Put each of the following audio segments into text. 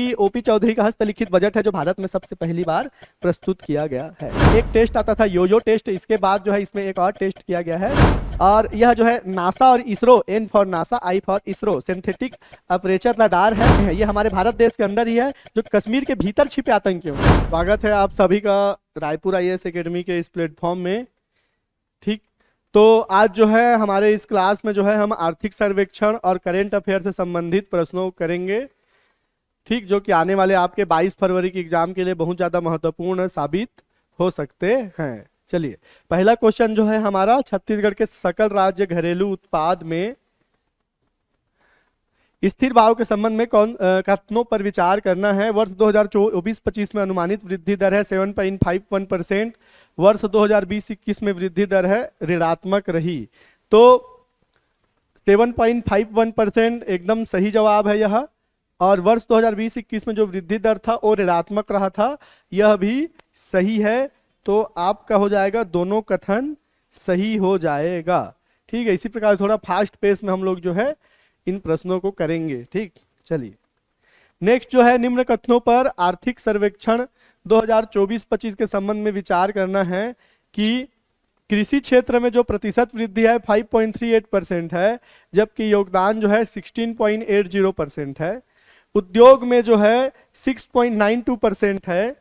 कि ओपी चौधरी का हस्तलिखित बजट है जो भारत में सबसे पहली बार प्रस्तुत किया गया है। एक टेस्ट आता था योयो टेस्ट, इसके बाद जो है इसमें एक और टेस्ट किया गया है, और यह जो है नासा और ISRO, N for NASA, I for ISRO, synthetic aperture radar है। ये हमारे भारत देश के अंदर ही है, जो कश्मीर के भीतर छिपे आतंकियों। स्वागत है आप सभी का रायपुर IAS एकेडमी के इस प्लेटफॉर्म में। ठीक, तो आज जो है हमारे इस क्लास में जो है हम आर्थिक सर्वेक्षण और करेंट अफेयर से संबंधित प्रश्नों को करेंगे। ठीक, जो कि आने वाले आपके 22 फरवरी की एग्जाम के लिए बहुत ज़्यादा महत्वपूर्ण साबित हो सकते हैं। चलिए, पहला क्वेश्चन जो है हमारा, छत्तीसगढ़ के सकल राज्य घरेलू उत्पाद में स्थिर भाव के संबंध में कौन कथनों पर विचार करना है। वर्ष 2024-25 में अनुमानित वृद्धि दर है 7.51%, वर्ष 2020-21 में वृद्धि दर है ऋणात्मक रही। तो 7.51% एकदम सही जवाब है यह, और वर्ष 2020-21 में जो वृद्धि दर था वो ऋणात्मक रहा था, यह भी सही है। तो आपका हो जाएगा, दोनों कथन सही हो जाएगा। ठीक है, इसी प्रकार थोड़ा फास्ट पेस में हम लोग जो है इन प्रश्नों को करेंगे। ठीक, चलिए नेक्स्ट जो है, निम्न कथनों पर आर्थिक सर्वेक्षण 2024-25 के संबंध में विचार करना है कि कृषि क्षेत्र में जो प्रतिशत वृद्धि है 5.38% है, जबकि योगदान जो है 16.80% है। उद्योग में जो है 6.92% है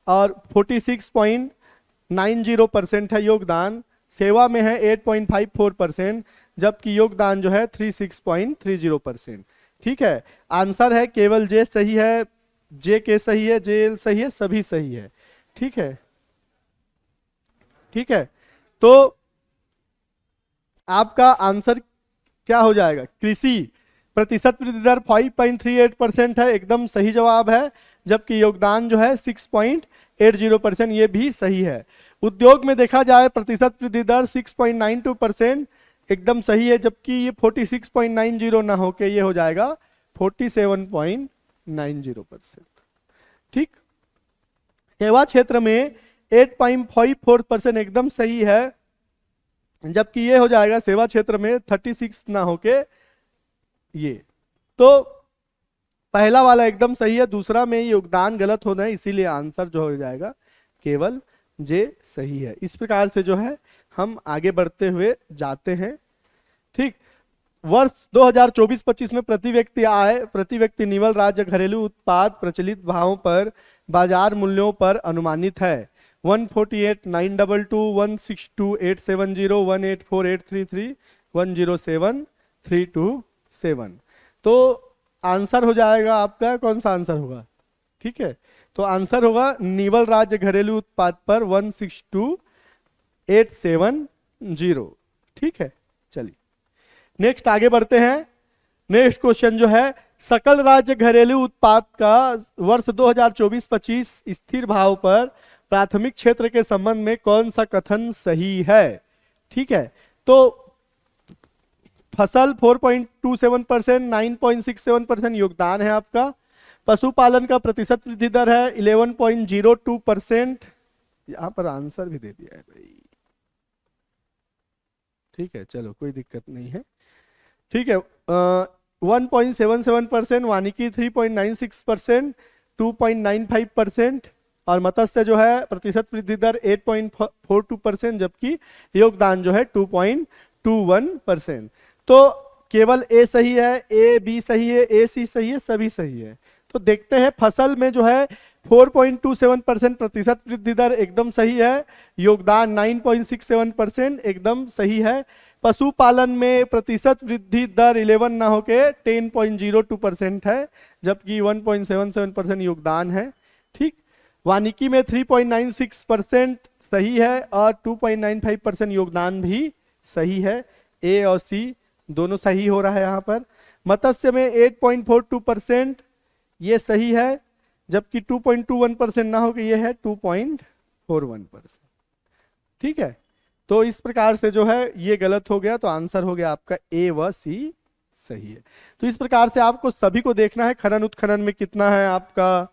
और 46.90% है योगदान। सेवा में है 8.54%, जबकि योगदान जो है 36.30%। ठीक है, आंसर है केवल जे सही है, जे के सही है, जे सही है, सभी सही है। ठीक है, ठीक है, तो आपका आंसर क्या हो जाएगा, कृषि प्रतिशत वृद्धि दर 5.38% है, एकदम सही जवाब है, जबकि योगदान जो है 6.80%, ये भी सही है। उद्योग में देखा जाए प्रतिशत वृद्धि दर 6.92%, एकदम सही है, जबकि ये 46.90 ना होके ये हो जाएगा 47.90%। ठीक, सेवा क्षेत्र में 8.54% एकदम सही है, जबकि ये हो जाएगा सेवा क्षेत्र में 36 ना होके ये। तो पहला वाला एकदम सही है, दूसरा में योगदान गलत होना है, इसीलिए आंसर जो हो जाएगा केवल जे सही है। इस प्रकार से जो है हम आगे बढ़ते हुए जाते हैं। ठीक, वर्ष 2024-25 में प्रति व्यक्ति आय, प्रति व्यक्ति निवल राज्य घरेलू उत्पाद प्रचलित भावों पर बाजार मूल्यों पर अनुमानित है 148,922, 162,870, 184,833, 107,327। तो आंसर हो जाएगा आपका, कौन सा आंसर होगा? ठीक है, तो आंसर होगा निवल राज्य घरेलू उत्पाद पर 162,870। ठीक है, चलिए नेक्स्ट आगे बढ़ते हैं। नेक्स्ट क्वेश्चन जो है, सकल राज्य घरेलू उत्पाद का वर्ष 2024-25 स्थिर भाव पर प्राथमिक क्षेत्र के संबंध में कौन सा कथन सही है। ठीक है, तो फसल 4.27%, 9.67% योगदान है आपका। पशुपालन का प्रतिशत वृद्धि दर है 11.02%, यहां पर आंसर भी दे दिया है भाई। ठीक है, चलो कोई दिक्कत नहीं है। ठीक है, 1.77%, वानिकी 3.96%, 2.95%, और मत्स्य जो है प्रतिशत वृद्धि दर 8.42%, जबकि योगदान जो है 2.21%। तो केवल ए सही है, ए बी सही है, ए सी सही है, सभी सही है। तो देखते हैं, फसल में जो है 4.27% प्रतिशत वृद्धि दर एकदम सही है, योगदान 9.67% एकदम सही है। पशुपालन में प्रतिशत वृद्धि दर 11 ना होके 10.02% है, जबकि 1.77% योगदान है। ठीक, वानिकी में 3.96% सही है और 2.95% योगदान भी सही है। ए और सी दोनों सही हो रहा है यहाँ पर। मत्स्य में 8.42% ये सही है, जबकि 2.21% ना हो कि ये है 2.41%। ठीक है, तो इस प्रकार से जो है ये गलत हो गया, तो आंसर हो गया आपका ए व सी सही है। तो इस प्रकार से आपको सभी को देखना है, खनन उत्खनन में कितना है आपका,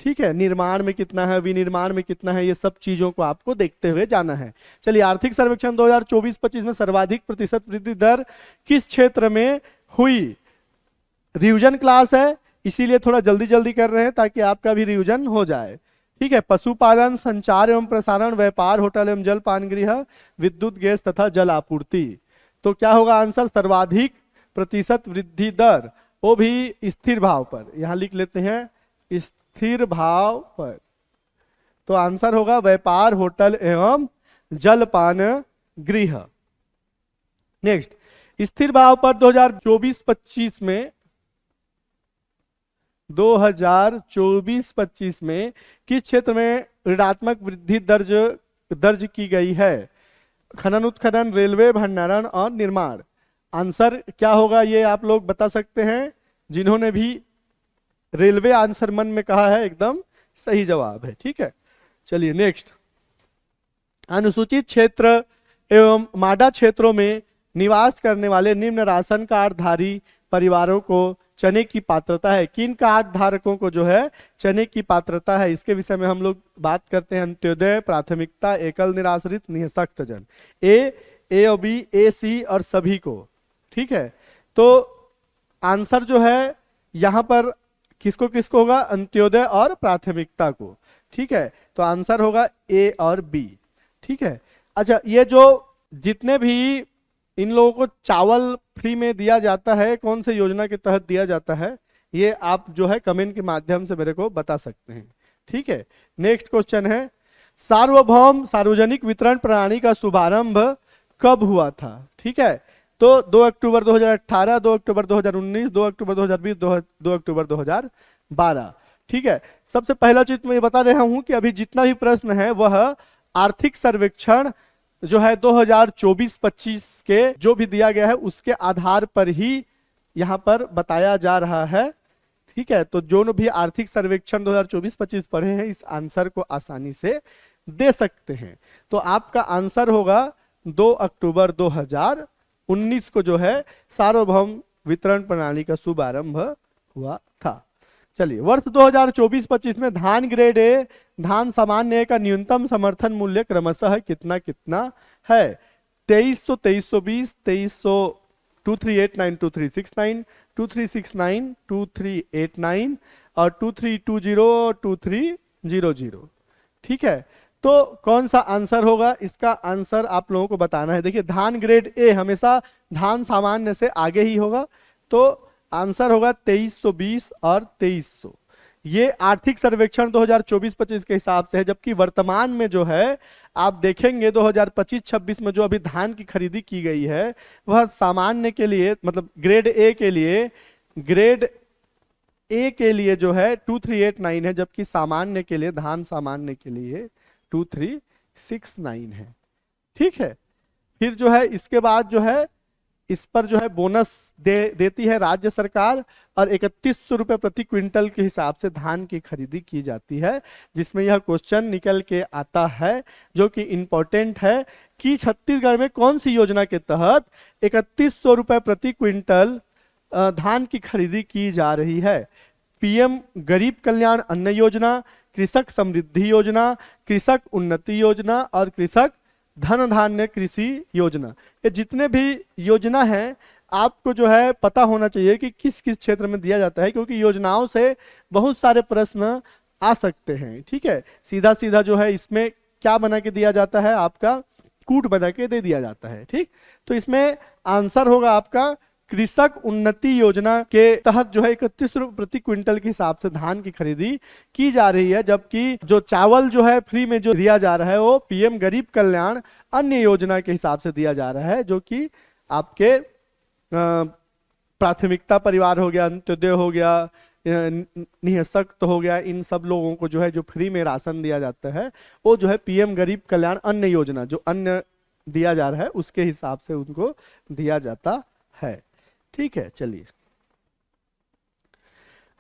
ठीक है, निर्माण में कितना है, विनिर्माण में कितना है, ये सब चीजों को आपको देखते हुए जाना है। चलिए, आर्थिक सर्वेक्षण 2024-25 में सर्वाधिक प्रतिशत वृद्धि दर किस क्षेत्र में हुई? रिवीजन क्लास है, इसीलिए थोड़ा जल्दी जल्दी कर रहे हैं ताकि आपका भी रिवीजन हो जाए। ठीक है, पशुपालन, संचार एवं प्रसारण, व्यापार, होटल एवं जल पान गृह, विद्युत, गैस तथा जल आपूर्ति। तो क्या होगा आंसर? सर्वाधिक प्रतिशत वृद्धि दर, वो भी स्थिर भाव पर, यहां लिख लेते हैं स्थिर भाव पर। तो आंसर होगा व्यापार, होटल एवं जलपान गृह। नेक्स्ट, स्थिर भाव पर 2024-25 में 2024-25 में किस क्षेत्र में ऋणात्मक वृद्धि दर्ज की गई है? खनन उत्खनन, रेलवे, भंडारण और निर्माण। आंसर क्या होगा ये आप लोग बता सकते हैं। जिन्होंने भी रेलवे आंसर मन में कहा है एकदम सही जवाब है। ठीक है, चलिए नेक्स्ट, अनुसूचित क्षेत्र एवं माडा क्षेत्रों में निवास करने वाले निम्न राशन कार्डधारी परिवारों को चने की पात्रता है। किन कार्ड धारकों को जो है चने की पात्रता है, इसके विषय में हम लोग बात करते हैं। अंत्योदय, प्राथमिकता, एकल निराश्रित, निःशक्त जन। ए और बी, ए, सी और सभी को। ठीक है, तो आंसर जो है यहां पर किसको किसको होगा? अंत्योदय और प्राथमिकता को। ठीक है, तो आंसर होगा ए और बी। ठीक है, अच्छा, ये जो जितने भी इन लोगों को चावल फ्री में दिया जाता है, कौन से योजना के तहत दिया जाता है, ये आप जो है कमेंट के माध्यम से मेरे को बता सकते हैं। ठीक है, नेक्स्ट क्वेश्चन है, सार्वभौम सार्वजनिक वितरण प्रणाली का शुभारंभ कब हुआ था? ठीक है, तो 2 अक्टूबर 2018, 2 अक्टूबर 2019, 2 अक्टूबर 2020, 2 अक्टूबर 2012। ठीक है, सबसे पहला चीज मैं ये बता रहा हूं कि अभी जितना भी प्रश्न है वह आर्थिक सर्वेक्षण जो है 2024-25 के जो भी दिया गया है उसके आधार पर ही यहाँ पर बताया जा रहा है। ठीक है, तो जो भी आर्थिक सर्वेक्षण 2024-25 पढ़े हैं इस आंसर को आसानी से दे सकते हैं। तो आपका आंसर होगा 2 अक्टूबर 2019 को जो है सार्वभौम वितरण प्रणाली का शुभारंभ हुआ था। चलिए, वर्ष 2024-25 में धान ग्रेड ए, धान सामान्य ए का न्यूनतम समर्थन मूल्य क्रमशः कितना कितना है? 2300, 2320, 2300, 2389, 2369, 2369, 2389 और 2320 और 2300। ठीक है, तो कौन सा आंसर होगा? इसका आंसर आप लोगों को बताना है। देखिए, धान ग्रेड ए हमेशा धान सामान्य से आगे ही होगा, तो आंसर होगा 2320 और 2300। ये आर्थिक सर्वेक्षण 2024-25 के हिसाब से है, जबकि वर्तमान में जो है आप देखेंगे 2025-26 में जो अभी धान की खरीदी की गई है वह सामान्य के लिए, मतलब ग्रेड ए के लिए जो है 2389 है, जबकि सामान्य के लिए, धान सामान्य के लिए 2369 है। ठीक है, फिर जो है इसके बाद जो है इस पर जो है बोनस देती है राज्य सरकार, और 3100 रुपये प्रति क्विंटल के हिसाब से धान की खरीदी की जाती है, जिसमें यह क्वेश्चन निकल के आता है जो कि इंपॉर्टेंट है कि छत्तीसगढ़ में कौन सी योजना के तहत 3100 रुपये प्रति क्विंटल धान की खरीदी की जा रही है? पीएम गरीब कल्याण अन्न योजना, कृषक समृद्धि योजना, कृषक उन्नति योजना और कृषक धन धान्य कृषि योजना। ये जितने भी योजना हैं आपको जो है पता होना चाहिए कि किस किस क्षेत्र में दिया जाता है, क्योंकि योजनाओं से बहुत सारे प्रश्न आ सकते हैं। ठीक है, सीधा सीधा जो है इसमें क्या बना के दिया जाता है, आपका कूट बना के दे दिया जाता है। ठीक, तो इसमें आंसर होगा आपका कृषक उन्नति योजना के तहत जो है 31 रुपये प्रति क्विंटल के हिसाब से धान की खरीदी की जा रही है, जबकि जो चावल जो है फ्री में जो दिया जा रहा है वो पीएम गरीब कल्याण अन्य योजना के हिसाब से दिया जा रहा है, जो कि आपके प्राथमिकता परिवार हो गया, अंत्योदय हो गया, निःशक्त हो गया, इन सब लोगों को जो है जो फ्री में राशन दिया जाता है वो जो है पीएम गरीब कल्याण अन्न योजना, जो अन्न दिया जा रहा है उसके हिसाब से उनको दिया जाता है। ठीक है, चलिए,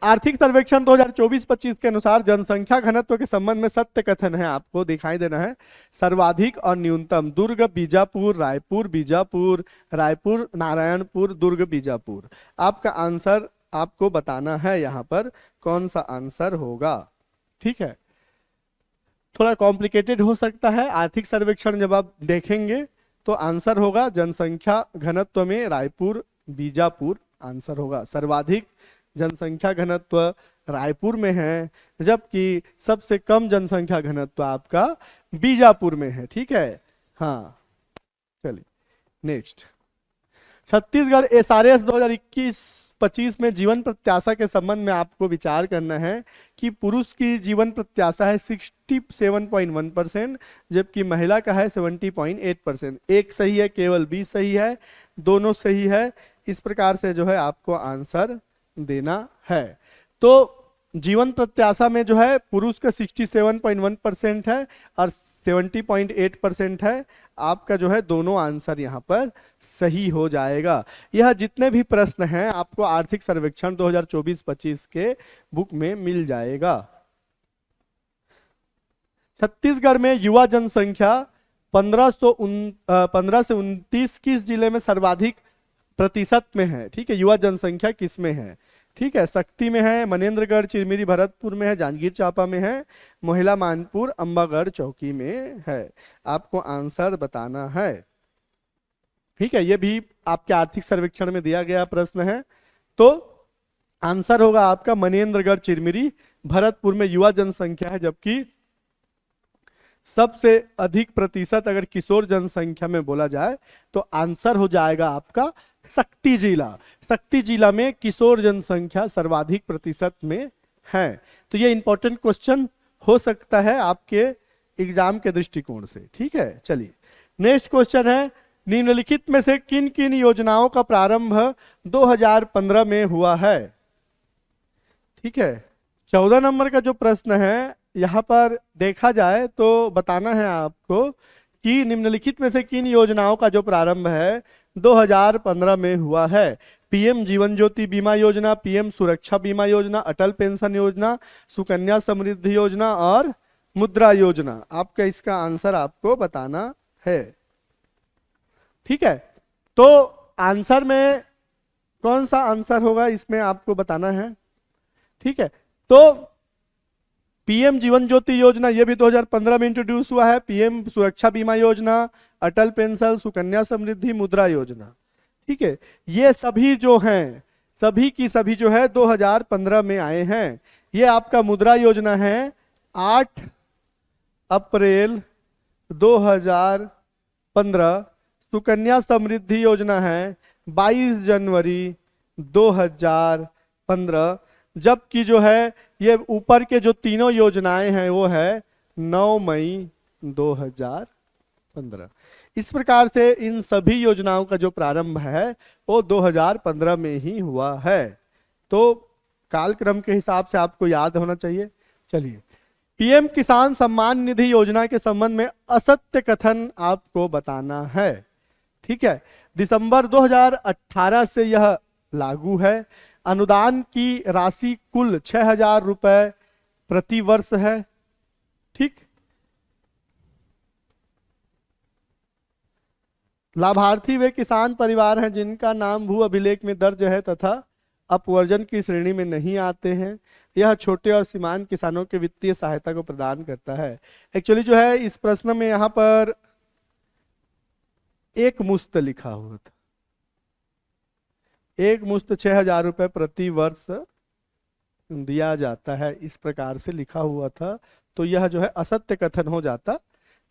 आर्थिक सर्वेक्षण 2024-25 के अनुसार जनसंख्या घनत्व के संबंध में सत्य कथन है, आपको दिखाई देना है। सर्वाधिक और न्यूनतम दुर्ग बीजापुर, रायपुर बीजापुर, रायपुर नारायणपुर, दुर्ग बीजापुर। आपका आंसर आपको बताना है, यहाँ पर कौन सा आंसर होगा। ठीक है, थोड़ा कॉम्प्लिकेटेड हो सकता है। आर्थिक सर्वेक्षण जब आप देखेंगे तो आंसर होगा जनसंख्या घनत्व में रायपुर बीजापुर आंसर होगा। सर्वाधिक जनसंख्या घनत्व रायपुर में है, जबकि सबसे कम जनसंख्या घनत्व आपका बीजापुर में है। ठीक है, हाँ चलिए नेक्स्ट। छत्तीसगढ़ एसआरएस 2021-25 में जीवन प्रत्याशा के संबंध में आपको विचार करना है कि पुरुष की जीवन प्रत्याशा है 67.1%, जबकि महिला का है 70.8%। एक सही है, केवल बी सही है, दोनों सही है। इस प्रकार से जो है आपको आंसर देना है। तो जीवन प्रत्याशा में जो है पुरुष का 67.1% है और 70.8% है। आपका जो है दोनों आंसर यहाँ पर सही हो जाएगा। यह जितने भी प्रश्न हैं आपको आर्थिक सर्वेक्षण 2024-25 के बुक में मिल जाएगा। छत्तीसगढ़ में युवा जनसंख्या 15 से 29 किस जिले में सर्वाधिक प्रतिशत में है? ठीक है, युवा जनसंख्या किस में है? ठीक है, शक्ति में है, मनेन्द्रगढ़, चिरमिरी, भरतपुर में है, जांजगीर चांपा में है, मोहिला मानपुर, अंबागढ़ चौकी में है। आपको आंसर बताना है। ठीक है, ये भी आपके आर्थिक सर्वेक्षण में दिया गया प्रश्न है। तो आंसर होगा आपका मनेन्द्रगढ़, चिरमिरी, भरतपुर में युवा जनसंख्या है, जबकि सबसे अधिक प्रतिशत अगर किशोर जनसंख्या में बोला जाए तो आंसर हो जाएगा आपका शक्ति जिला। शक्ति जिला में किशोर जनसंख्या सर्वाधिक प्रतिशत में है। तो ये इंपॉर्टेंट क्वेश्चन हो सकता है आपके एग्जाम के दृष्टिकोण से। ठीक है, चलिए नेक्स्ट क्वेश्चन है, निम्नलिखित में से किन किन योजनाओं का प्रारंभ 2015 में हुआ है? ठीक है, 14 नंबर का जो प्रश्न है यहाँ पर देखा जाए तो बताना है आपको कि निम्नलिखित में से किन योजनाओं का जो प्रारंभ है 2015 में हुआ है। पीएम जीवन ज्योति बीमा योजना, पीएम सुरक्षा बीमा योजना, अटल पेंशन योजना, सुकन्या समृद्धि योजना और मुद्रा योजना। आपका इसका आंसर आपको बताना है। ठीक है, तो आंसर में कौन सा आंसर होगा इसमें आपको बताना है। ठीक है, तो पीएम जीवन ज्योति योजना ये भी 2015 में इंट्रोड्यूस हुआ है, पीएम सुरक्षा बीमा योजना, अटल पेंशन, सुकन्या समृद्धि, मुद्रा योजना। ठीक है, ये सभी जो हैं सभी की सभी जो है 2015 में आए हैं। ये आपका मुद्रा योजना है 8 अप्रैल 2015, सुकन्या समृद्धि योजना है 22 जनवरी 2015, जबकि जो है ये ऊपर के जो तीनों योजनाएं हैं वो है 9 मई 2015। इस प्रकार से इन सभी योजनाओं का जो प्रारंभ है वो 2015 में ही हुआ है। तो कालक्रम के हिसाब से आपको याद होना चाहिए। चलिए, पीएम किसान सम्मान निधि योजना के संबंध में असत्य कथन आपको बताना है। ठीक है, दिसंबर 2018 से यह लागू है। अनुदान की राशि कुल 6,000 रुपए प्रति वर्ष है। ठीक, लाभार्थी वे किसान परिवार हैं जिनका नाम भू अभिलेख में दर्ज है तथा अपवर्जन की श्रेणी में नहीं आते हैं। यह छोटे और सीमांत किसानों के वित्तीय सहायता को प्रदान करता है। एक्चुअली जो है इस प्रश्न में यहां पर एक मुश्त लिखा हुआ था, एक मुश्त 6,000 रुपए प्रति वर्ष दिया जाता है, इस प्रकार से लिखा हुआ था। तो यह जो है असत्य कथन हो जाता।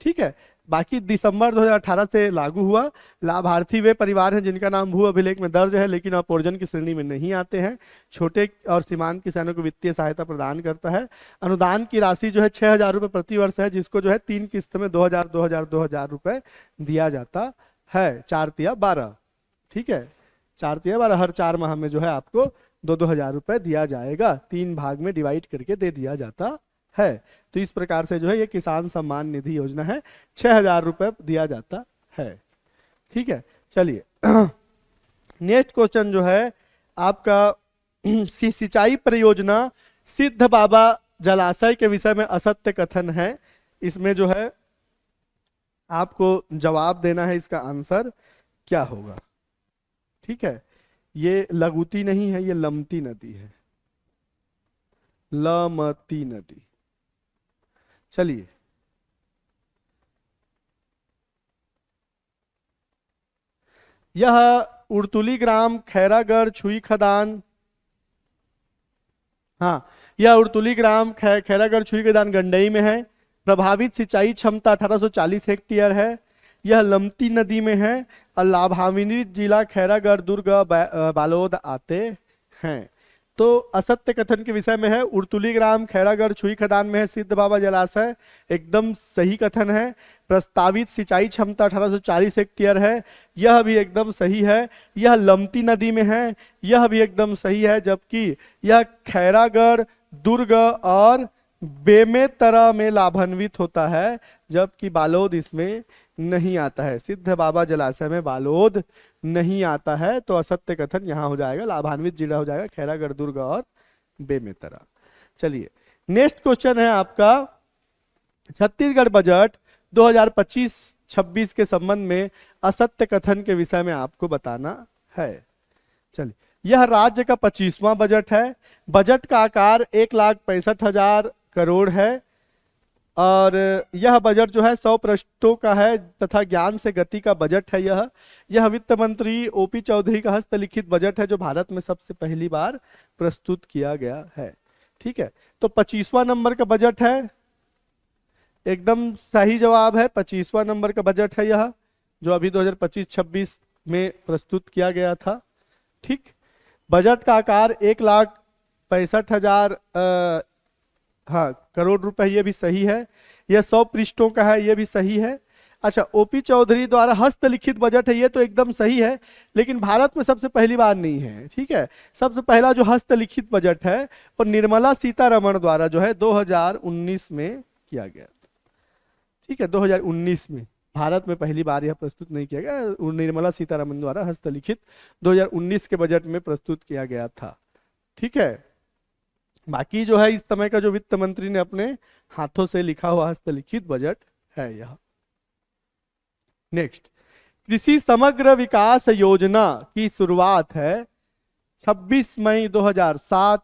ठीक है, बाकी दिसंबर 2018 से लागू हुआ। लाभार्थी वे परिवार हैं जिनका नाम भू अभिलेख में दर्ज है लेकिन अपवर्जन की श्रेणी में नहीं आते हैं। छोटे और सीमांत किसानों को वित्तीय सहायता प्रदान करता है। अनुदान की राशि जो है 6,000 रुपए प्रति वर्ष है, जिसको जो है 3 किस्त में 2,000 रुपए दिया जाता है, 4 तिया 12। ठीक है, 4 तिया 12, हर 4 माह में जो है आपको 2,000 रुपए दिया जाएगा, 3 भाग में डिवाइड करके दे दिया जाता है। तो इस प्रकार से जो है ये किसान सम्मान निधि योजना है, 6,000 रुपए दिया जाता है। ठीक है, चलिए नेक्स्ट क्वेश्चन जो है आपका सिंचाई परियोजना सिद्ध बाबा जलाशय के विषय में असत्य कथन है। इसमें जो है आपको जवाब देना है, इसका आंसर क्या होगा। ठीक है, ये लगुती नहीं है, ये लमती नदी है, लमती नदी। चलिए, यह उड़तुली ग्राम, खैरागढ़, छुई खदान, हाँ, यह उर्तुली ग्राम खैरागढ़ छुई के दान गंडई में है। प्रभावित सिंचाई क्षमता 1840 हेक्टेयर है। यह लमती नदी में है और लाभान्वित जिला खैरागढ़, दुर्ग, बालोद आते हैं। तो असत्य कथन के विषय में है, उर्तुली ग्राम खैरागढ़ छुई खदान में है सिद्ध बाबा जलाशय, एकदम सही कथन है। प्रस्तावित सिंचाई क्षमता 1840 हेक्टेयर है, यह भी एकदम सही है। यह लमती नदी में है, यह भी एकदम सही है। जबकि यह खैरागढ़, दुर्ग और बेमेतरा में लाभान्वित होता है, जबकि बालोद इसमें नहीं आता है। सिद्ध बाबा जलाशय में बालोद नहीं आता है, तो असत्य कथन यहाँ हो जाएगा, लाभान्वित जिला हो जाएगा खैरागढ़, दुर्ग और बेमेतरा। चलिए नेक्स्ट क्वेश्चन है आपका, छत्तीसगढ़ बजट 2025-26 के संबंध में असत्य कथन के विषय में आपको बताना है। चलिए, यह राज्य का 25वां बजट है। बजट का आकार 1,65,000 करोड़ है और यह बजट जो है 100 पृष्ठों का है तथा ज्ञान से गति का बजट है। यह वित्त मंत्री ओपी चौधरी का हस्तलिखित बजट है जो भारत में सबसे पहली बार प्रस्तुत किया गया है। ठीक है, तो 25वां नंबर का बजट है, एकदम सही जवाब है। 25वां नंबर का बजट है यह, जो अभी 2025-26 में प्रस्तुत किया गया था। ठीक, बजट का आकार 1,65,000 हाँ करोड़ रुपए, ये भी सही है। यह 100 पृष्ठों का है, ये भी सही है। अच्छा, ओपी चौधरी द्वारा हस्तलिखित बजट है, ये तो एकदम सही है, लेकिन भारत में सबसे पहली बार नहीं है। ठीक है, सबसे पहला जो हस्तलिखित बजट है वो निर्मला सीतारमण द्वारा जो है 2019 में किया गया। ठीक है, 2019 में भारत में पहली बार यह प्रस्तुत नहीं किया गया, निर्मला सीतारमण द्वारा हस्तलिखित 2019 के बजट में प्रस्तुत किया गया था। ठीक है, बाकी जो है इस समय का जो वित्त मंत्री ने अपने हाथों से लिखा हुआ हस्तलिखित बजट है यह। नेक्स्ट, कृषि समग्र विकास योजना की शुरुआत है 26 मई 2007,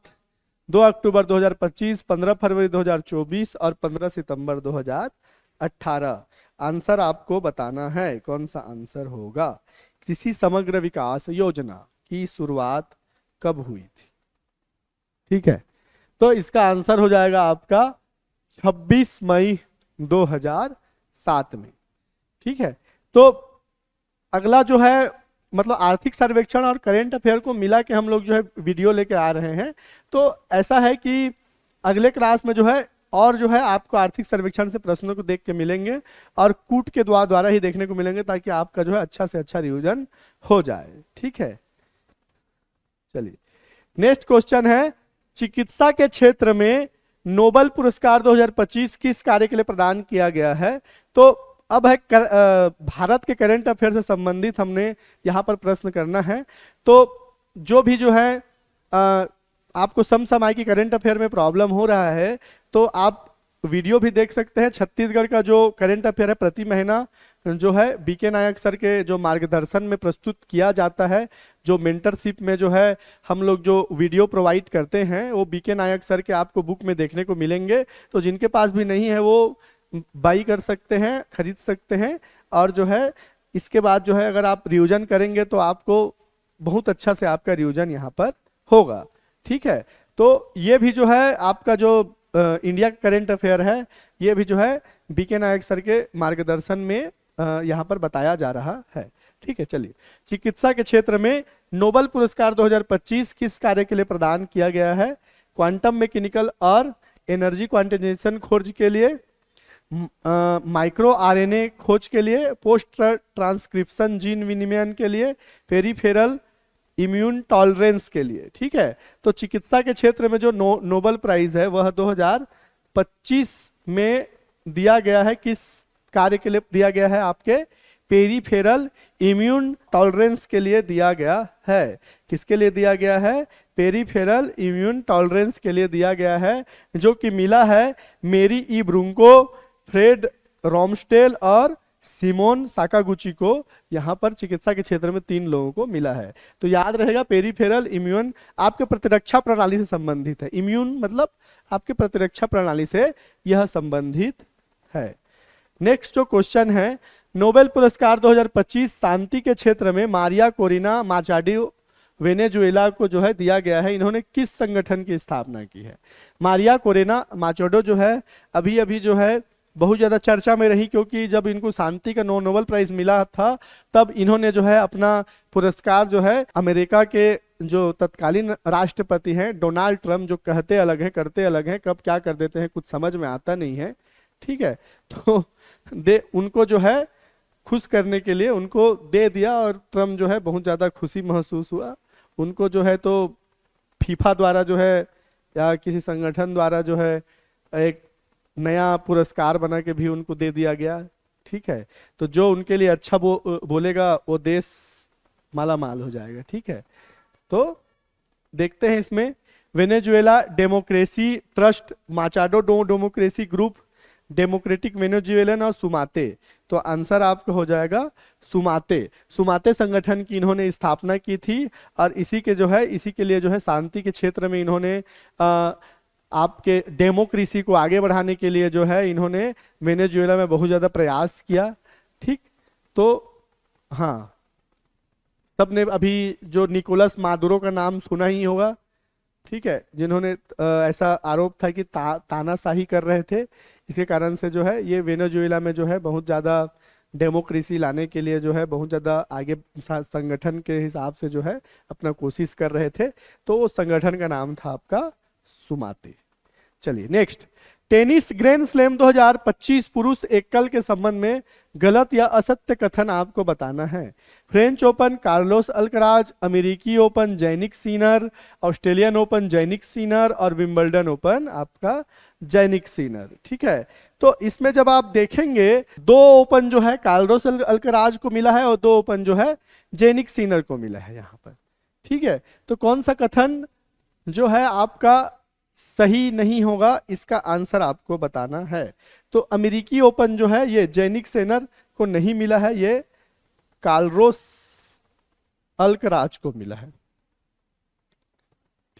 2 अक्टूबर 2025, 15 फरवरी 2024 और 15 सितंबर 2018। आंसर आपको बताना है, कौन सा आंसर होगा। कृषि समग्र विकास योजना की शुरुआत कब हुई थी? ठीक है, तो इसका आंसर हो जाएगा आपका 26 मई 2007 में। ठीक है, तो अगला जो है मतलब आर्थिक सर्वेक्षण और करेंट अफेयर को मिला के हम लोग जो है वीडियो लेके आ रहे हैं। तो ऐसा है कि अगले क्लास में जो है और जो है आपको आर्थिक सर्वेक्षण से प्रश्नों को देख के मिलेंगे और कूट के द्वारा ही देखने को मिलेंगे, ताकि आपका जो है अच्छा से अच्छा रिवीजन हो जाए। ठीक है, चलिए नेक्स्ट क्वेश्चन है, चिकित्सा के क्षेत्र में नोबेल पुरस्कार 2025 किस कार्य के लिए प्रदान किया गया है? तो अब है भारत के करंट अफेयर से संबंधित हमने यहाँ पर प्रश्न करना है। तो जो भी जो है आपको समसामयिक करंट अफेयर में प्रॉब्लम हो रहा है तो आप वीडियो भी देख सकते हैं। छत्तीसगढ़ का जो करंट अफेयर है प्रति महीना जो है बीके नायक सर के जो मार्गदर्शन में प्रस्तुत किया जाता है, जो मेंटरशिप में जो है हम लोग जो वीडियो प्रोवाइड करते हैं वो बीके नायक सर के आपको बुक में देखने को मिलेंगे। तो जिनके पास भी नहीं है वो बाई कर सकते हैं, खरीद सकते हैं। और जो है इसके बाद जो है अगर आप रिवीजन करेंगे तो आपको बहुत अच्छा से आपका रिवीजन यहाँ पर होगा। ठीक है, तो ये भी जो है आपका जो इंडिया करंट अफेयर है ये भी जो है बीके नायक सर के मार्गदर्शन में यहाँ पर बताया जा रहा है। ठीक है, चलिए चिकित्सा के क्षेत्र में नोबेल पुरस्कार 2025 किस कार्य के लिए प्रदान किया गया है? क्वांटम मैकेनिकल और एनर्जी क्वांटिजेशन खोज के लिए, माइक्रो आरएनए खोज के लिए, पोस्ट ट्रांसक्रिप्शन जीन विनिमयन के लिए, पेरीफेरल इम्यून टॉलरेंस के लिए। ठीक है, तो चिकित्सा के क्षेत्र में जो नोबेल प्राइज है वह 2025 में दिया गया है। किस कार्य के लिए दिया गया है? आपके पेरीफेरल इम्यून टॉलरेंस के लिए दिया गया है। किसके लिए दिया गया है? पेरीफेरल इम्यून टॉलरेंस के लिए दिया गया है, जो कि मिला है मेरी ई ब्रूंको, फ्रेड रोमस्टेल और सिमोन साकागुची को। यहाँ पर चिकित्सा के क्षेत्र में 3 लोगों को मिला है। तो याद रहेगा पेरीफेरल इम्यून आपके प्रतिरक्षा प्रणाली से संबंधित है। इम्यून मतलब आपके प्रतिरक्षा प्रणाली से यह संबंधित है। नेक्स्ट जो क्वेश्चन है, नोबेल पुरस्कार 2025 शांति के क्षेत्र में मारिया कोरिना माचाडी वेनेजुएला को जो है दिया गया है। इन्होंने किस संगठन की स्थापना की है? मारिया कोरेना माचोडो जो है अभी अभी जो है बहुत ज़्यादा चर्चा में रही, क्योंकि जब इनको शांति का नोबेल प्राइज मिला था तब इन्होंने जो है अपना पुरस्कार जो है अमेरिका के जो तत्कालीन राष्ट्रपति हैं डोनाल्ड ट्रम्प, जो कहते अलग हैं करते अलग हैं, कब क्या कर देते हैं कुछ समझ में आता नहीं है, ठीक है, तो उनको जो है खुश करने के लिए उनको दे दिया और ट्रम्प जो है बहुत ज़्यादा खुशी महसूस हुआ। उनको जो है तो फीफा द्वारा जो है या किसी संगठन द्वारा जो है एक नया पुरस्कार बना के भी उनको दे दिया गया, ठीक है। तो जो उनके लिए अच्छा बोलेगा वो देश माला माल हो जाएगा, ठीक है। तो देखते हैं इसमें Venezuela democracy trust, Machado democracy group, democratic Venezuelan और सुमाते। तो आंसर आपका हो जाएगा सुमाते। सुमाते संगठन की इन्होंने स्थापना की थी और इसी के जो है इसी के लिए जो है शांति के क्षेत्र में इन्होंने आपके डेमोक्रेसी को आगे बढ़ाने के लिए जो है इन्होंने वेनेजुएला में बहुत ज़्यादा प्रयास किया, ठीक। तो हाँ, सबने अभी जो निकोलस मादुरो का नाम सुना ही होगा, ठीक है, जिन्होंने ऐसा आरोप था कि तानाशाही कर रहे थे, इसके कारण से जो है ये वेनेजुएला में जो है बहुत ज़्यादा डेमोक्रेसी लाने के लिए जो है बहुत ज़्यादा आगे संगठन के हिसाब से जो है अपना कोशिश कर रहे थे। तो वो संगठन का नाम था आपका सुमाते। चलिए नेक्स्ट, टेनिस ग्रैंड स्लैम 2025 पुरुष एकल के संबंध में गलत या असत्य कथन आपको बताना है। फ्रेंच ओपन कार्लोस अल्कराज, अमेरिकी Open Jannik Sinner, Australian Open Jannik Sinner और विंबलडन ओपन आपका जैनिक सीनर, ठीक है। तो इसमें जब आप देखेंगे 2 ओपन जो है कार्लोस अल्कराज को मिला है और 2 ओपन जो है जैनिक सीनर को मिला है यहाँ पर, ठीक है। तो कौन सा कथन जो है आपका सही नहीं होगा, इसका आंसर आपको बताना है। तो अमेरिकी ओपन जो है ये जैनिक सीनर को नहीं मिला है, ये कार्लोस अल्कराज को मिला है,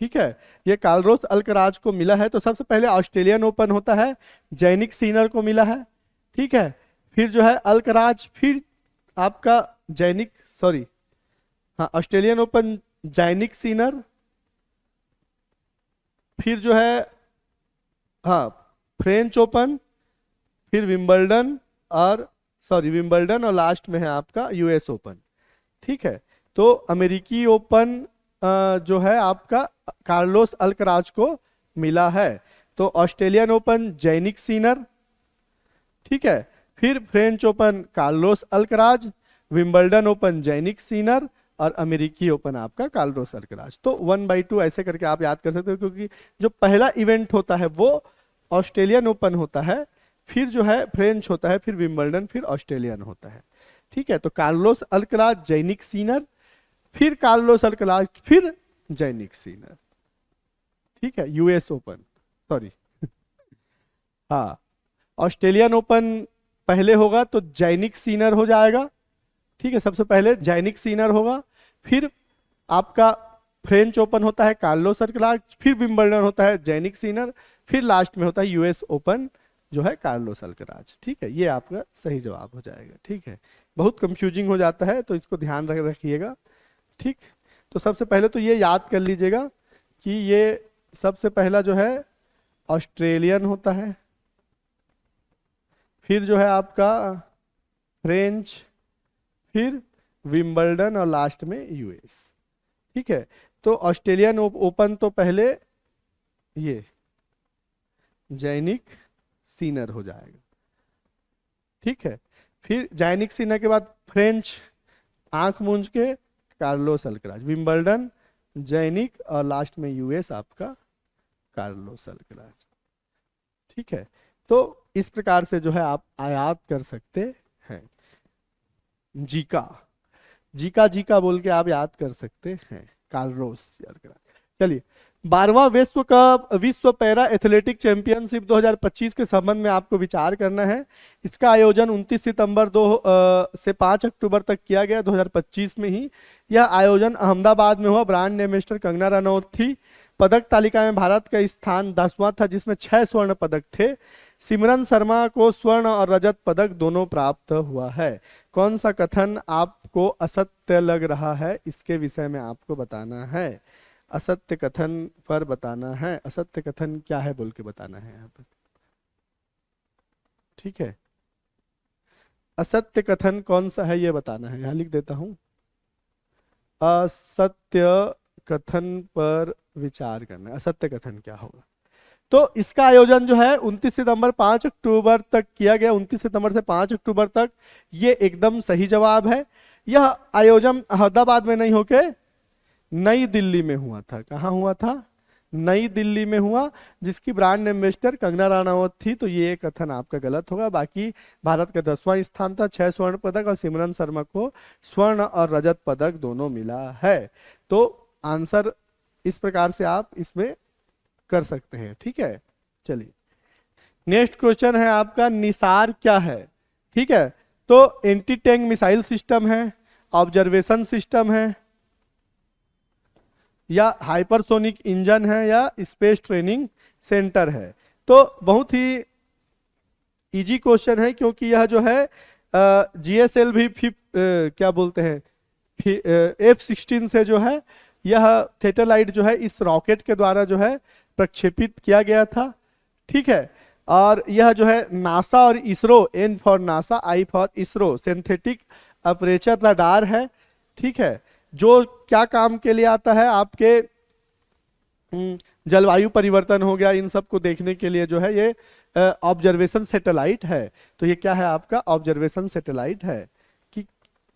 ठीक है, ये कार्लोस अल्कराज को मिला है। तो सबसे पहले ऑस्ट्रेलियन ओपन होता है, जैनिक सीनर को मिला है, ठीक है, फिर जो है अल्कराज, फिर आपका ऑस्ट्रेलियन ओपन जैनिक सीनर, फिर जो है फ्रेंच ओपन, फिर विंबलडन और लास्ट में है आपका यूएस ओपन, ठीक है। तो अमेरिकी ओपन जो है आपका कार्लोस अल्कराज को मिला है। तो ऑस्ट्रेलियन ओपन जैनिक सीनर, ठीक है, फिर French Open Carlos Alcaraz, Wimbledon Open Jannik Sinner और अमेरिकी ओपन आपका कार्लोस अल्कराज। तो 1/2 ऐसे करके आप याद कर सकते हो, क्योंकि जो पहला इवेंट होता है वो ऑस्ट्रेलियन ओपन होता है, फिर जो है फ्रेंच होता है, फिर विंबलडन, फिर ऑस्ट्रेलियन होता है, ठीक है। तो कार्लोस अल्कराज जैनिक सीनर, फिर कार्लोस अल्कराज, फिर जैनिक सीनर, ठीक है। यूएस ओपन हाँ, ऑस्ट्रेलियन ओपन पहले होगा तो जैनिक सीनर हो जाएगा, ठीक है, सबसे पहले जैनिक सीनर होगा, फिर आपका फ्रेंच ओपन होता है कार्लोस अल्कराज, फिर विंबलडन होता है जैनिक सीनर, फिर लास्ट में होता है यूएस ओपन जो है कार्लोस अल्कराज, ठीक है। ये आपका सही जवाब हो जाएगा, ठीक है। बहुत कंफ्यूजिंग हो जाता है तो इसको ध्यान रखिएगा, ठीक। तो सबसे पहले तो ये याद कर लीजिएगा कि ये सबसे पहला जो है ऑस्ट्रेलियन होता है, फिर जो है आपका फ्रेंच, फिर विंबलडन और लास्ट में यूएस, ठीक है। तो ऑस्ट्रेलियन ओपन तो पहले ये जैनिक सीनर हो जाएगा, ठीक है। फिर जैनिक सीनर के बाद फ्रेंच आंख मूंझ के कार्लोस अल्कराज, विंबलडन जैनिक और लास्ट में यूएस आपका कार्लोस अल्कराज, ठीक है। तो इस प्रकार से जो है आप आयात कर सकते हैं। जीका बोल के आप याद कर सकते हैं, कार्लोस अल्कराज। चलिए 12वां विश्व पैरा एथलेटिक चैंपियनशिप 2025 के संबंध में आपको विचार करना है। इसका आयोजन 29 सितंबर से 5 अक्टूबर तक किया गया 2025 में ही। यह आयोजन अहमदाबाद में हुआ। ब्रांड एम्बेसडर कंगना रनौत थी। पदक तालिका में भारत का स्थान 10वां था, जिसमें 6 स्वर्ण पदक थे। सिमरन शर्मा को स्वर्ण और रजत पदक दोनों प्राप्त हुआ है। कौन सा कथन आपको असत्य लग रहा है, इसके विषय में आपको बताना है। असत्य कथन पर बताना है, असत्य कथन क्या है बोल के बताना है यहाँ पर, ठीक है। असत्य कथन कौन सा है ये बताना है, यहाँ लिख देता हूं। असत्य कथन पर विचार करना है, असत्य कथन क्या होगा। तो इसका आयोजन जो है 29 सितंबर 5 अक्टूबर तक किया गया, 29 सितंबर से 5 अक्टूबर तक, ये एकदम सही जवाब है। यह आयोजन अहमदाबाद में नहीं होके नई दिल्ली में हुआ था। कहाँ हुआ था? नई दिल्ली में हुआ, जिसकी ब्रांड एम्बेसडर कंगना रनावत थी। तो ये कथन आपका गलत होगा। बाकी भारत का 10वां स्थान था, 6 स्वर्ण पदक, और सिमरन शर्मा को स्वर्ण और रजत पदक दोनों मिला है। तो आंसर इस प्रकार से आप इसमें कर सकते हैं, ठीक है। चलिए नेक्स्ट क्वेश्चन है आपका, निसार क्या है, ठीक है। तो एंटी टैंक मिसाइल सिस्टम है, ऑब्जर्वेशन सिस्टम है, या हाइपरसोनिक इंजन है, या स्पेस ट्रेनिंग सेंटर है। तो बहुत ही इजी क्वेश्चन है, क्योंकि यह जो है GSL भी क्या बोलते हैं F-16 से जो है यह सैटेलाइट जो है इस रॉकेट के द्वारा जो है प्रक्षेपित किया गया था, ठीक है। और यह जो है नासा और ISRO, N for NASA, I for ISRO, synthetic aperture radar है, ठीक है। जो क्या काम के लिए आता है, आपके जलवायु परिवर्तन हो गया, इन सब को देखने के लिए जो है ये ऑब्जर्वेशन सैटेलाइट है। तो ये क्या है आपका? ऑब्जर्वेशन सैटेलाइट है, कि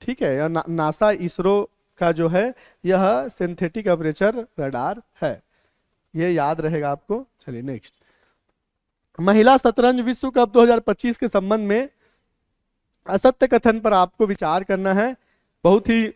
ठीक है। या नासा इसरो का जो है यह सिंथेटिक अपर्चर रडार है, ये याद रहेगा आपको। चलिए नेक्स्ट, महिला शतरंज विश्व कप 2025 के संबंध में असत्य कथन पर आपको विचार करना है। बहुत ही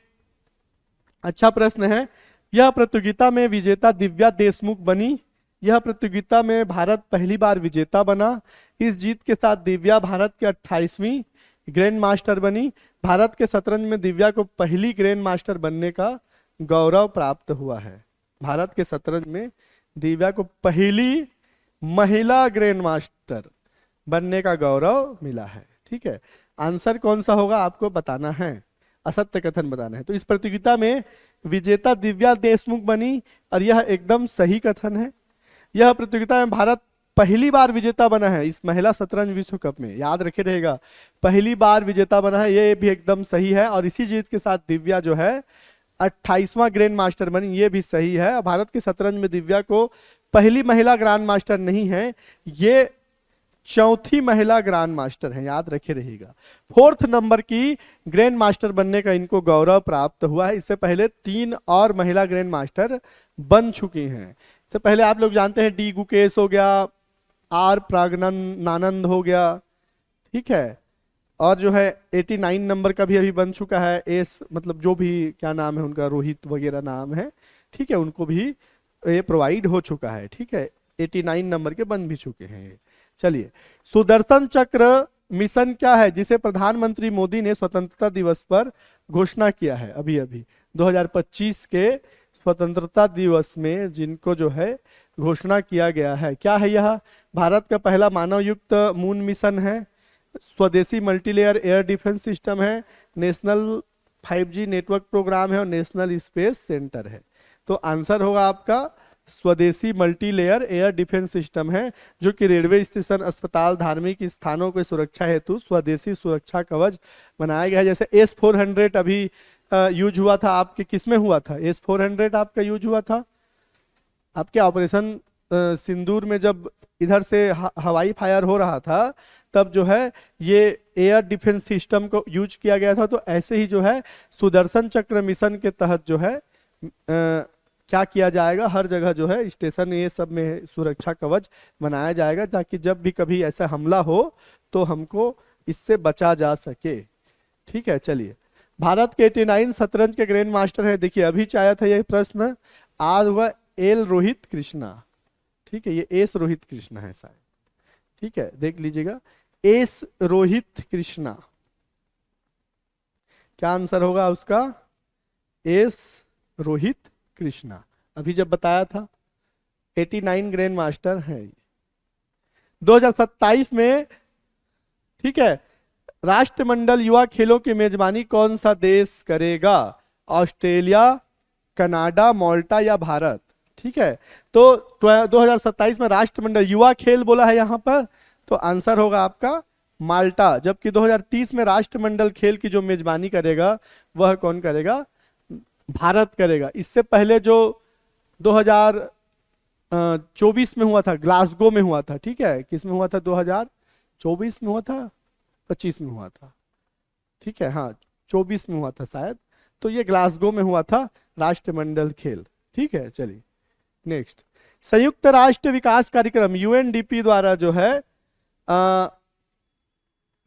अच्छा प्रश्न है। यह प्रतियोगिता में विजेता दिव्या देशमुख बनी। यह प्रतियोगिता में भारत पहली बार विजेता बना। इस जीत के साथ दिव्या भारत के 28वीं ग्रैंड मास्टर बनी। भारत के शतरंज में दिव्या को पहली ग्रैंड मास्टर बनने का गौरव प्राप्त हुआ है। भारत के शतरंज में दिव्या को पहली महिला ग्रैंड मास्टर बनने का गौरव मिला है, ठीक है। आंसर कौन सा होगा आपको बताना है, असत्य कथन बताना है। तो इस प्रतियोगिता में विजेता दिव्या देशमुख बनी, और यह एकदम सही कथन है। यह प्रतियोगिता में भारत पहली बार विजेता बना है इस महिला शतरंज विश्व कप में, याद रखे रहेगा, पहली बार विजेता बना है, ये भी एकदम सही है। और इसी जीत के साथ दिव्या जो है 28वां ग्रैंड मास्टर बनी, ये भी सही है। भारत के शतरंज में दिव्या को पहली महिला ग्रैंड मास्टर नहीं है, ये चौथी महिला ग्रैंड मास्टर है, याद रखे रहिएगा। 4th नंबर की ग्रैंड मास्टर बनने का इनको गौरव प्राप्त हुआ है। इससे पहले 3 और महिला ग्रैंड मास्टर बन चुकी हैं। इससे पहले आप लोग जानते हैं डी गुकेश हो गया, आर प्राग्नानंद हो गया, ठीक है। और जो है 89 नंबर का भी अभी बन चुका है, एस मतलब जो भी क्या नाम है उनका, रोहित वगैरह नाम है, ठीक है, उनको भी ये प्रोवाइड हो चुका है, ठीक है। 89 नंबर के बन भी चुके हैं। चलिए, सुदर्शन चक्र मिशन क्या है, जिसे प्रधानमंत्री मोदी ने स्वतंत्रता दिवस पर घोषणा किया है। अभी अभी 2025 के स्वतंत्रता दिवस में जिनको जो है घोषणा किया गया है, क्या है यह? भारत का पहला मानव युक्त मून मिशन है, स्वदेशी मल्टीलेयर एयर डिफेंस सिस्टम है, नेशनल 5G नेटवर्क प्रोग्राम है, और नेशनल स्पेस सेंटर है। तो आंसर होगा आपका स्वदेशी मल्टीलेयर एयर डिफेंस सिस्टम है, जो कि रेलवे स्टेशन, अस्पताल, धार्मिक स्थानों की सुरक्षा हेतु स्वदेशी सुरक्षा कवच बनाया गया है। जैसे S-400 अभी यूज हुआ था, आपके किसमें हुआ था? S-400 आपका यूज हुआ था आपके ऑपरेशन सिंदूर में, जब इधर से हवाई फायर हो रहा था, तब जो है ये एयर डिफेंस सिस्टम को यूज किया गया था। तो ऐसे ही जो है सुदर्शन चक्र मिशन के तहत जो है क्या किया जाएगा, हर जगह जो है स्टेशन ये सब में सुरक्षा कवच बनाया जाएगा, ताकि जब भी कभी ऐसा हमला हो तो हमको इससे बचा जा सके, ठीक है। चलिए, भारत के 89 शतरंज के ग्रैंड मास्टर है। देखिए अभी चाहे था यह प्रश्न, आज हुआ एल रोहित कृष्णा, ठीक है, ये एस रोहित कृष्णा है शायद, ठीक है, देख लीजिएगा, एस रोहित कृष्णा। क्या आंसर होगा उसका? एस रोहित कृष्णा, अभी जब बताया था, 89 ग्रैंड मास्टर हैं। 2027 में, ठीक है, राष्ट्रमंडल युवा खेलों की मेजबानी कौन सा देश करेगा? ऑस्ट्रेलिया, कनाडा, माल्टा या भारत? ठीक है, तो 2027 में राष्ट्रमंडल युवा खेल बोला है यहां पर, तो आंसर होगा आपका माल्टा। जबकि 2030 में राष्ट्रमंडल खेल की जो मेजबानी करेगा वह कौन करेगा? भारत करेगा। इससे पहले जो 2024 में हुआ था, ग्लासगो में हुआ था, ठीक है, किस में हुआ था? 2024 में हुआ था, 25 में हुआ था, ठीक है, हाँ 24 में हुआ था शायद, तो ये ग्लासगो में हुआ था राष्ट्रमंडल खेल। ठीक है, चलिए नेक्स्ट। संयुक्त राष्ट्र विकास कार्यक्रम यूएनडीपी द्वारा जो है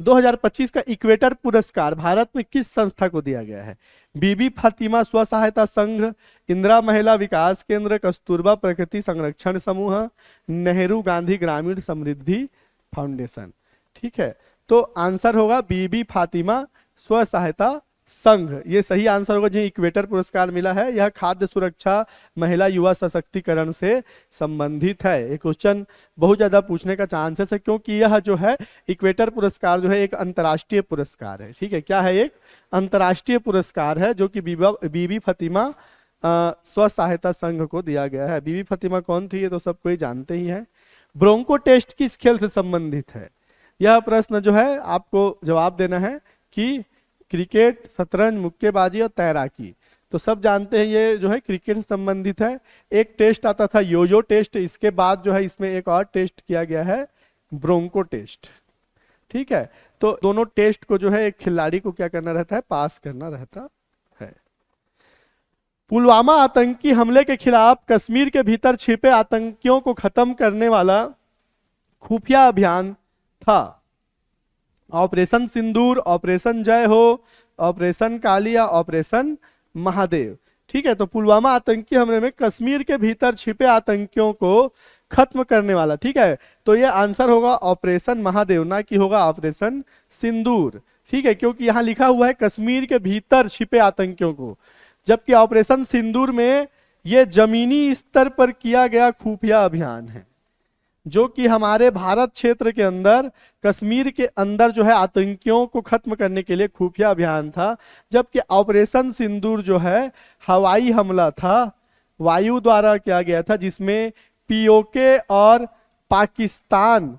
2025 का इक्वेटर पुरस्कार भारत में किस संस्था को दिया गया है? बीबी फातिमा स्व सहायता संघ, इंदिरा महिला विकास केंद्र, कस्तूरबा प्रकृति संरक्षण समूह, नेहरू गांधी ग्रामीण समृद्धि फाउंडेशन। ठीक है, तो आंसर होगा बीबी फातिमा स्व सहायता संघ, ये सही आंसर होगा। जिन्हें इक्वेटर पुरस्कार मिला है, यह खाद्य सुरक्षा, महिला युवा सशक्तिकरण से संबंधित है। ये क्वेश्चन बहुत ज्यादा पूछने का चांसेस है, क्योंकि यह जो है इक्वेटर पुरस्कार जो है एक अंतर्राष्ट्रीय पुरस्कार है। ठीक है, क्या है? एक अंतर्राष्ट्रीय पुरस्कार है जो कि बीबी फातिमा स्व सहायता संघ को दिया गया है। बीबी फातिमा कौन थी ये तो सब कोई जानते ही है। ब्रोंको टेस्ट किस खेल से संबंधित है? यह प्रश्न जो है आपको जवाब देना है कि क्रिकेट, शतरंज, मुक्केबाजी और तैराकी। तो सब जानते हैं ये जो है क्रिकेट से संबंधित है। एक टेस्ट आता था योयो टेस्ट, इसके बाद जो है इसमें एक और टेस्ट किया गया है ब्रोंको टेस्ट। ठीक है, तो दोनों टेस्ट को जो है एक खिलाड़ी को क्या करना रहता है? पास करना रहता है। पुलवामा आतंकी हमले के खिलाफ कश्मीर के भीतर छिपे आतंकियों को खत्म करने वाला खुफिया अभियान था। ऑपरेशन सिंदूर, ऑपरेशन जय हो, ऑपरेशन काली या ऑपरेशन महादेव। ठीक है, तो पुलवामा आतंकी हमले में कश्मीर के भीतर छिपे आतंकियों को खत्म करने वाला, ठीक है, तो ये आंसर होगा ऑपरेशन महादेव, ना कि होगा ऑपरेशन सिंदूर। ठीक है, क्योंकि यहां लिखा हुआ है कश्मीर के भीतर छिपे आतंकियों को, जबकि ऑपरेशन सिंदूर में ये जमीनी स्तर पर किया गया खुफिया अभियान है, जो कि हमारे भारत क्षेत्र के अंदर, कश्मीर के अंदर जो है आतंकियों को खत्म करने के लिए खुफिया अभियान था। जबकि ऑपरेशन सिंदूर जो है हवाई हमला था, वायु द्वारा किया गया था, जिसमें पीओके और पाकिस्तान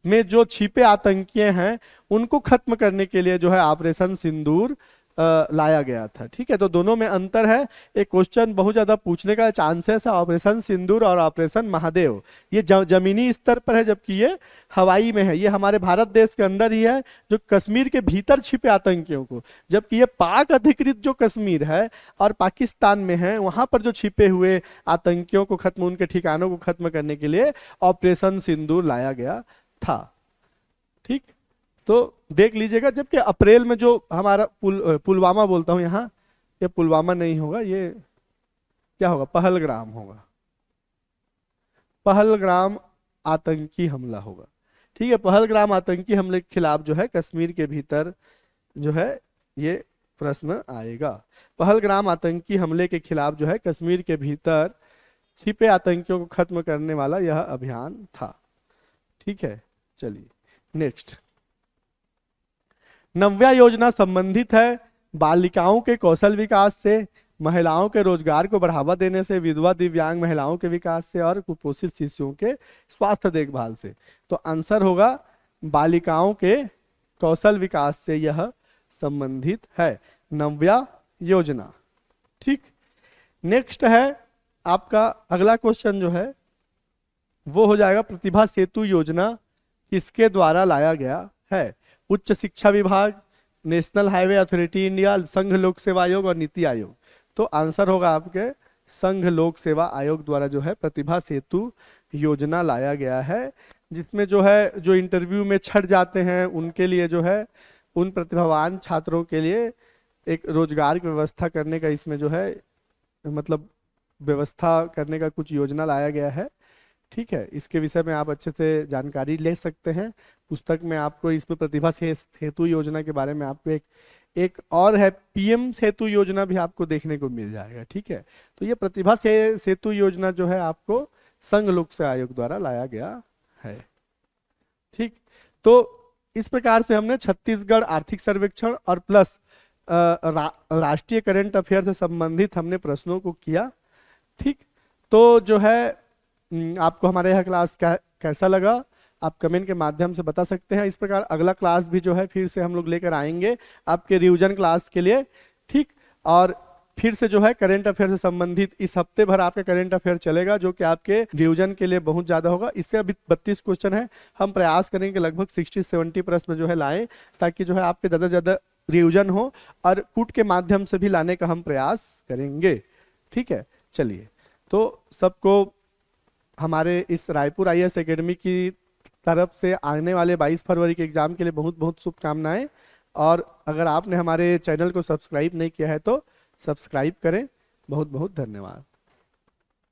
में जो छिपे आतंकी हैं उनको खत्म करने के लिए जो है ऑपरेशन सिंदूर लाया गया था। ठीक है, तो दोनों में अंतर है। एक क्वेश्चन बहुत ज्यादा पूछने का चांसेस है ऑपरेशन सिंदूर और ऑपरेशन महादेव। ये जमीनी स्तर पर है, जबकि ये हवाई में है। ये हमारे भारत देश के अंदर ही है, जो कश्मीर के भीतर छिपे आतंकियों को, जबकि ये पाक अधिकृत जो कश्मीर है और पाकिस्तान में है, वहां पर जो छिपे हुए आतंकियों को खत्म, उनके ठिकानों को खत्म करने के लिए ऑपरेशन सिंदूर लाया गया था। ठीक, तो देख लीजिएगा। जबकि अप्रैल में जो हमारा पुलवामा बोलता हूं यहाँ, ये पुलवामा नहीं होगा, ये क्या होगा? पहलग्राम होगा। पहलग्राम आतंकी हमला होगा। ठीक है, पहलग्राम आतंकी हमले के खिलाफ जो है कश्मीर के भीतर जो है ये प्रश्न आएगा। पहलग्राम आतंकी हमले के खिलाफ जो है कश्मीर के भीतर छिपे आतंकियों को खत्म करने वाला यह अभियान था। ठीक है, चलिए नेक्स्ट। नव्या योजना संबंधित है बालिकाओं के कौशल विकास से, महिलाओं के रोजगार को बढ़ावा देने से, विधवा दिव्यांग महिलाओं के विकास से और कुपोषित शिशुओं के स्वास्थ्य देखभाल से। तो आंसर होगा बालिकाओं के कौशल विकास से यह संबंधित है नव्या योजना। ठीक, नेक्स्ट है आपका अगला क्वेश्चन जो है वो हो जाएगा प्रतिभा सेतु योजना किसके द्वारा लाया गया है? उच्च शिक्षा विभाग, नेशनल हाईवे अथॉरिटी इंडिया, संघ लोक सेवा आयोग और नीति आयोग। तो आंसर होगा आपके संघ लोक सेवा आयोग द्वारा जो है प्रतिभा सेतु योजना लाया गया है, जिसमें जो है जो इंटरव्यू में छट जाते हैं उनके लिए जो है, उन प्रतिभावान छात्रों के लिए एक रोजगार की व्यवस्था करने का इसमें जो है मतलब व्यवस्था करने का कुछ योजना लाया गया है। ठीक है, इसके विषय में आप अच्छे से जानकारी ले सकते हैं। पुस्तक में आपको इसमें प्रतिभा सेतु योजना के बारे में आपको एक और है पीएम सेतु योजना भी आपको देखने को मिल जाएगा। ठीक है, तो ये प्रतिभा सेतु योजना जो है आपको संघ लोक सेवा आयोग द्वारा लाया गया है। ठीक, तो इस प्रकार से हमने छत्तीसगढ़ आर्थिक सर्वेक्षण और प्लस राष्ट्रीय करंट अफेयर से संबंधित हमने प्रश्नों को किया। ठीक, तो जो है आपको हमारे यह क्लास कैसा लगा आप कमेंट के माध्यम से बता सकते हैं। इस प्रकार अगला क्लास भी जो है फिर से हम लोग लेकर आएंगे आपके रिवीजन क्लास के लिए। ठीक, और फिर से जो है करंट अफेयर से संबंधित इस हफ्ते भर आपका करंट अफेयर चलेगा जो कि आपके रिवीजन के लिए बहुत ज्यादा होगा। इससे अभी 32 क्वेश्चन है, हम प्रयास करेंगे कि लगभग 60-70 प्रश्न जो है लाएं ताकि जो है आपके ज्यादा ज्यादा रिवीजन हो और कूट के माध्यम से भी लाने का हम प्रयास करेंगे। ठीक है, चलिए, तो सबको हमारे इस रायपुर IAS एकेडमी की तरफ से आने वाले 22 फरवरी के एग्जाम के लिए बहुत बहुत शुभकामनाएं। और अगर आपने हमारे चैनल को सब्सक्राइब नहीं किया है तो सब्सक्राइब करें। बहुत बहुत धन्यवाद।